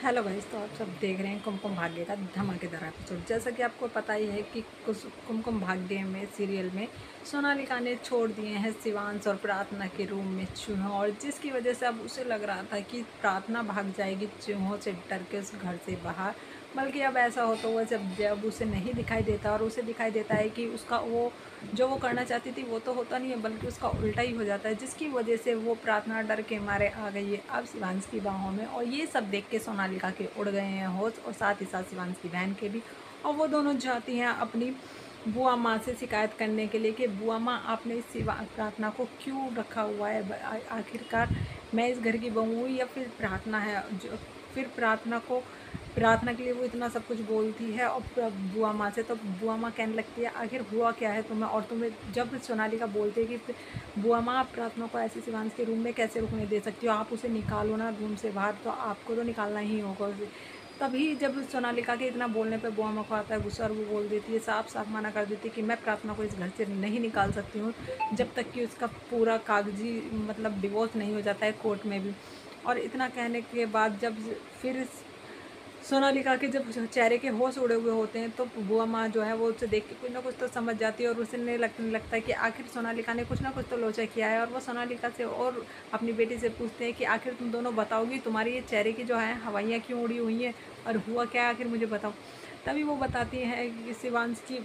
Hello guys. तो आप सब देख रहे हैं कुमकुम भाग्य का धमाकेदार एपिसोड। जैसा कि आपको पता ही है कि कुछ कुमकुम भाग्य में सीरियल में सोनालिका ने छोड़ दिए हैं शिवांश और प्रार्थना के रूम में चूहों, और जिसकी वजह से अब उसे लग रहा था कि प्रार्थना भाग जाएगी चूहों से डर के उस घर से बाहर। बल्कि अब ऐसा होता हुआ जब जब उसे नहीं दिखाई देता और उसे दिखाई देता है कि उसका वो जो वो करना चाहती थी वो तो होता नहीं है, बल्कि उसका उल्टा ही हो जाता है, जिसकी वजह से वो प्रार्थना डर के मारे आ गई है अब शिवांश की बाहों में। और ये सब देख के सोनालिका के उड़ गए हैं होश, और साथ ही साथ शिवांश की बहन के भी। और वो दोनों जाती हैं अपनी बुआ माँ से शिकायत करने के लिए कि बुआ माँ, आपने इस प्रार्थना को क्यों रखा हुआ है। आखिरकार मैं इस घर की बहू हूँ या फिर प्रार्थना है जो फिर प्रार्थना के लिए वो इतना सब कुछ बोलती है। और बुआ माँ से तो बुआ माँ कहने लगती है आखिर हुआ क्या है तुम्हें। और तुम्हें जब सोनालिका बोलती है कि बुआ माँ, आप प्रार्थना को ऐसे शिवांश के रूम में कैसे रुकने दे सकती हो, आप उसे निकालो ना रूम से बाहर, तो आपको तो निकालना ही होगा उसे। तभी जब सोनालिका के इतना बोलने पर बुआ माँ को आता है गुस्सा, और वो बोल देती है, साफ साफ मना कर देती है कि मैं प्रार्थना को इस घर से नहीं निकाल सकती हूँ जब तक कि उसका पूरा कागजी मतलब डिवोर्स नहीं हो जाता है कोर्ट में भी। और इतना कहने के बाद जब फिर सोनालिका के जब चेहरे के होश उड़े हुए होते हैं तो बुआ माँ जो है वो उसे देख के कुछ ना कुछ तो समझ जाती है, और उसे लगने लगता है कि आखिर सोनालिका ने कुछ ना कुछ तो लोचा किया है। और वो सोनालिका से और अपनी बेटी से पूछते हैं कि आखिर तुम दोनों बताओगी तुम्हारी ये चेहरे की जो है हवाइयाँ क्यों उड़ी हुई हैं और हुआ क्या है, आखिर मुझे बताओ। तभी वो बताती हैं कि शिवांश की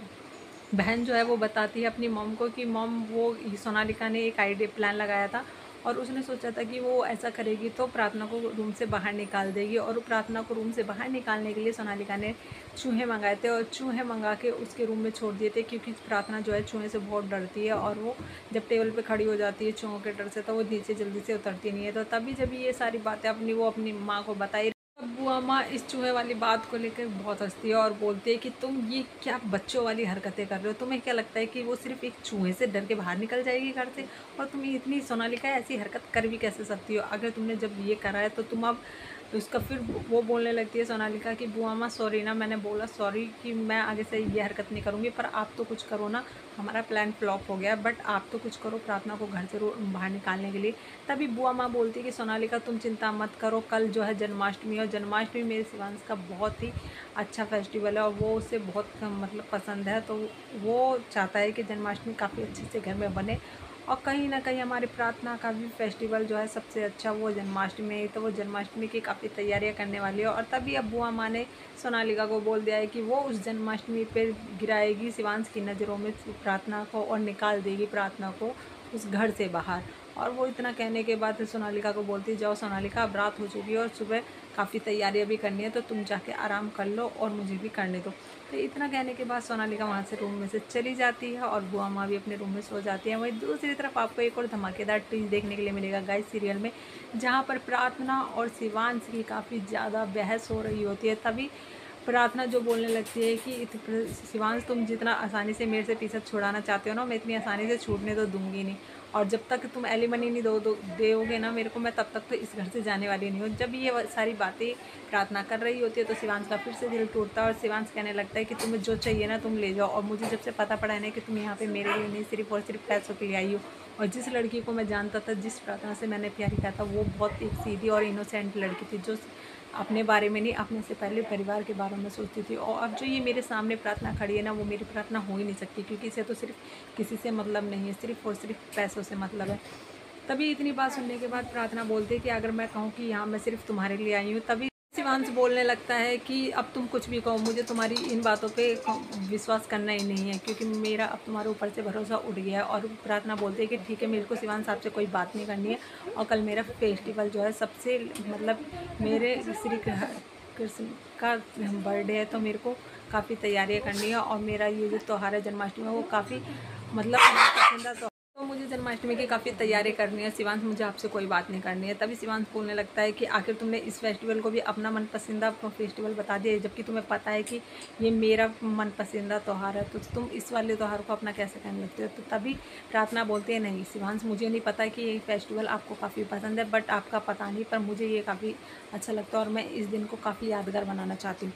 बहन जो है वो बताती है अपनी मॉम को कि मॉम, वो सोनालिका ने एक आइडिया प्लान लगाया था, और उसने सोचा था कि वो ऐसा करेगी तो प्रार्थना को रूम से बाहर निकाल देगी। और प्रार्थना को रूम से बाहर निकालने के लिए सोनालिका ने चूहे मंगाए थे, और चूहे मंगा के उसके रूम में छोड़ दिए थे, क्योंकि प्रार्थना जो है चूहे से बहुत डरती है, और वो जब टेबल पे खड़ी हो जाती है चूहों के डर से तो वो नीचे जल्दी से उतरती नहीं है। तो तभी जब ये सारी बातें वो अपनी माँ को बताई, बुआ माँ इस चूहे वाली बात को लेकर बहुत हंसती है और बोलती है कि तुम ये क्या बच्चों वाली हरकतें कर रहे हो, तुम्हें क्या लगता है कि वो सिर्फ एक चूहे से डर के बाहर निकल जाएगी घर से, और तुम इतनी सोनालिका ऐसी हरकत कर भी कैसे सकती हो। अगर तुमने जब ये करा है तो तुम अब उसका फिर वो बोलने लगती है सोनालिका कि बुआ माँ सॉरी ना, मैंने बोला सॉरी कि मैं आगे से ये हरकत नहीं करूँगी, पर आप तो कुछ करो ना, हमारा प्लान फ्लॉप हो गया, बट आप तो कुछ करो प्रार्थना को घर से बाहर निकालने के लिए। तभी बुआ माँ बोलती है कि सोनालिका तुम चिंता मत करो, कल जो है जन्माष्टमी, और जन्माष्टमी मेरे शिवांश का बहुत ही अच्छा फेस्टिवल है और वो उसे बहुत मतलब पसंद है, तो वो चाहता है कि जन्माष्टमी काफ़ी अच्छे से घर में बने। और कहीं ना कहीं हमारी प्रार्थना का भी फेस्टिवल जो है सबसे अच्छा वो जन्माष्टमी है, तो वो जन्माष्टमी की काफ़ी तैयारियां करने वाली है। और तभी अब बुआ माँ ने सोनालिका को बोल दिया है कि वो उस जन्माष्टमी पर गिराएगी शिवांश की नज़रों में प्रार्थना को, और निकाल देगी प्रार्थना को उस घर से बाहर। और वो इतना कहने के बाद सोनालिका को बोलती, जाओ सोनालिका, अब रात हो चुकी है और सुबह काफ़ी तैयारियां भी करनी है, तो तुम जाके आराम कर लो और मुझे भी करने दो। तो इतना कहने के बाद सोनालिका वहाँ से रूम में से चली जाती है, और बुआ माँ भी अपने रूम में सो जाती है। वहीं दूसरी तरफ आपको एक और धमाकेदार ट्विस्ट देखने के लिए मिलेगा गाइस सीरियल में, जहाँ पर प्रार्थना और शिवांश की काफ़ी ज़्यादा बहस हो रही होती है। तभी प्रार्थना जो बोलने लगती है कि शिवांश, तुम जितना आसानी से मेरे से पीछा छुड़ाना चाहते हो ना, मैं इतनी आसानी से छूटने तो दूंगी नहीं, और जब तक तुम एलिमनी नहीं दोगे ना मेरे को, मैं तब तक तो इस घर से जाने वाली नहीं हूँ। जब ये सारी बातें प्रार्थना कर रही होती है तो शिवांश का फिर से दिल टूटता है, और शिवांश कहने लगता है कि तुम्हें जो चाहिए ना तुम ले जाओ, और मुझे जब से पता पड़ा है ना कि तुम यहाँ पे मेरे लिए नहीं सिर्फ और सिर्फ पैसों के लिए आई हो, और जिस लड़की को मैं जानता था, जिस प्रार्थना से मैंने प्यार किया था, वो बहुत एक सीधी और इनोसेंट लड़की थी, जो अपने बारे में नहीं, अपने से पहले परिवार के बारे में सोचती थी। और अब जो ये मेरे सामने प्रार्थना खड़ी है ना, वो मेरी प्रार्थना हो ही नहीं सकती, क्योंकि इसे तो सिर्फ किसी से मतलब नहीं है, सिर्फ और सिर्फ पैसों से मतलब है। तभी इतनी बात सुनने के बाद प्रार्थना बोलती है कि अगर मैं कहूँ कि यहाँ मैं सिर्फ तुम्हारे लिए आई हूँ, तभी शिवांश बोलने लगता है कि अब तुम कुछ भी कहो, मुझे तुम्हारी इन बातों पे विश्वास करना ही नहीं है, क्योंकि मेरा अब तुम्हारे ऊपर से भरोसा उठ गया है। और प्रार्थना बोलती है कि ठीक है, मेरे को शिवांश आपसे कोई बात नहीं करनी है, और कल मेरा फेस्टिवल जो है सबसे मतलब मेरे श्री कृष्ण का बर्थडे है, तो मेरे को काफ़ी तैयारियां करनी है, और मेरा ये जो त्यौहार है जन्माष्टमी है वो काफ़ी मतलब पसंदीदा, तो मुझे जन्माष्टमी की काफ़ी तैयारी करनी है शिवांश, मुझे आपसे कोई बात नहीं करनी है। तभी शिवांश बोलने लगता है कि आखिर तुमने इस फेस्टिवल को भी अपना मनपसंदा फेस्टिवल बता दिया, जबकि तुम्हें पता है कि ये मेरा मनपसंदा त्यौहार है, तो तुम इस वाले त्यौहार को अपना कैसे कहने लगते हो। तो तभी प्रार्थना बोलती है, नहीं शिवांश, मुझे नहीं पता कि ये फेस्टिवल आपको काफ़ी पसंद है, बट आपका पता नहीं, पर मुझे ये काफ़ी अच्छा लगता है और मैं इस दिन को काफ़ी यादगार बनाना चाहती हूँ।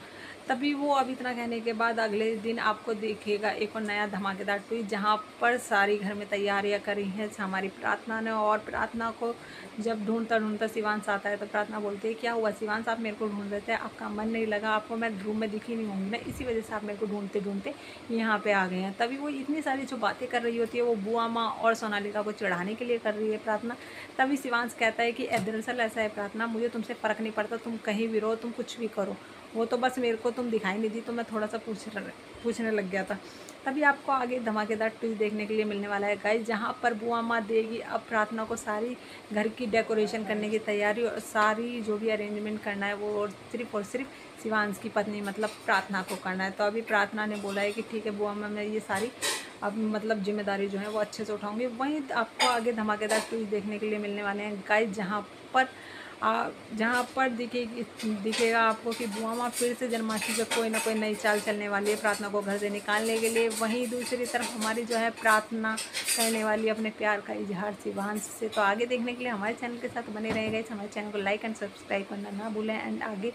तभी वो अब इतना कहने के बाद अगले दिन आपको दिखेगा एक और नया धमाकेदार ट्वीट, जहाँ पर सारी घर में तैयारियां करी हैं हमारी प्रार्थना ने। और प्रार्थना को जब ढूंढता ढूंढता शिवांश आता है तो प्रार्थना बोलती है, क्या हुआ शिवांश, आप मेरे को ढूंढ रहे थे, आपका मन नहीं लगा, आपको मैं रूम में दिखी नहीं होंगी ना, इसी वजह से आप मेरे को ढूंढते ढूंढते यहाँ पे आ गए हैं। तभी वो इतनी सारी जो बातें कर रही होती है वो बुआ माँ और सोनालिका को चिढ़ाने के लिए कर रही है प्रार्थना। तभी शिवांश कहता है कि दरअसल ऐसा है प्रार्थना, मुझे तुमसे फ़र्क नहीं पड़ता, तुम कहीं भी रहो, तुम कुछ भी करो, वो तो बस मेरे को तुम दिखाई नहीं दी तो मैं थोड़ा सा पूछने लग गया था। तभी आपको आगे धमाकेदार ट्विस्ट देखने के लिए मिलने वाला है गाइस, जहाँ पर बुआ माँ देगी अब प्रार्थना को सारी घर की डेकोरेशन करने की तैयारी, और सारी जो भी अरेंजमेंट करना है वो और सिर्फ शिवांश की पत्नी मतलब प्रार्थना को करना है। तो अभी प्रार्थना ने बोला है कि ठीक है बुआ माँ, मैं ये सारी अब मतलब जिम्मेदारी जो है वो अच्छे से उठाऊंगी। वहीं आपको आगे धमाकेदार ट्विस्ट देखने के लिए मिलने वाले हैं गाइस, जहाँ पर दिखेगा आपको कि बुआ माँ फिर से जन्माष्टमी पे कोई ना कोई नई चाल चलने वाली है प्रार्थना को घर से निकालने के लिए। वहीं दूसरी तरफ हमारी जो है प्रार्थना करने वाली अपने प्यार का इजहार शिवांश से। तो आगे देखने के लिए हमारे चैनल के साथ बने रहेगा। हमारे चैनल को लाइक एंड सब्सक्राइब करना ना भूलें, एंड आगे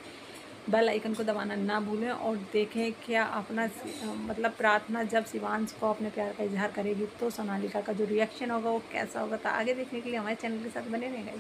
बेल आइकन को दबाना ना भूलें। और देखें क्या अपना मतलब प्रार्थना जब शिवांश को अपने प्यार का इजहार करेगी तो सोनालिका का जो रिएक्शन होगा वो कैसा होगा। तो आगे देखने के लिए हमारे चैनल के साथ बने रहेगा।